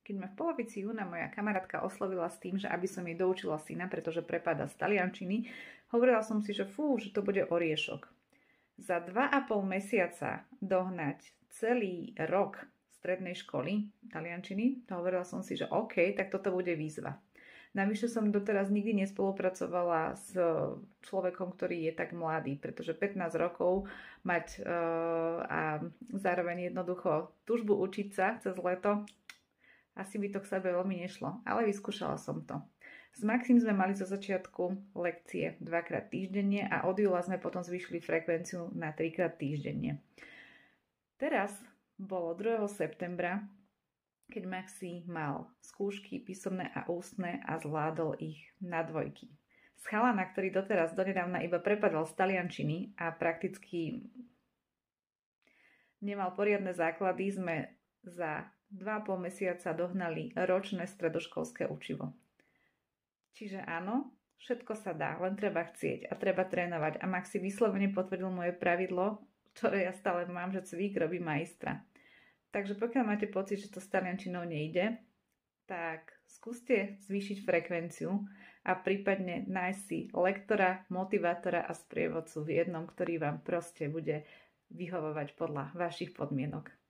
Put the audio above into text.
Keď ma v polovici júna moja kamarátka oslovila s tým, že aby som jej doučila syna, pretože prepada z taliančiny, hovorila som si, že že to bude oriešok. Za 2,5 mesiaca dohnať celý rok strednej školy taliančiny, to hovorila som si, že OK, tak toto bude výzva. Navyše som doteraz nikdy nespolupracovala s človekom, ktorý je tak mladý, pretože 15 rokov mať a zároveň jednoducho túžbu učiť sa cez leto, asi by to k sebe veľmi nešlo, ale vyskúšala som to. S Maxim sme mali zo začiatku lekcie 2-krát týždenne a od júla sme potom zvýšili frekvenciu na 3-krát týždenne. Teraz bolo 2. septembra, keď Maxi mal skúšky písomné a ústne a zvládol ich na 2. Z chalana, ktorý doteraz donedávna iba prepadal z taliančiny a prakticky nemal poriadne základy, sme za 2,5 mesiaca dohnali ročné stredoškolské učivo. Čiže áno, všetko sa dá, len treba chcieť a treba trénovať. A Maxi vyslovene potvrdil moje pravidlo, ktoré ja stále mám, že cvík robí majstra. Takže pokiaľ máte pocit, že to s taliančinou nejde, tak skúste zvýšiť frekvenciu a prípadne nájsť si lektora, motivátora a sprievodcu v jednom, ktorý vám proste bude vyhovovať podľa vašich podmienok.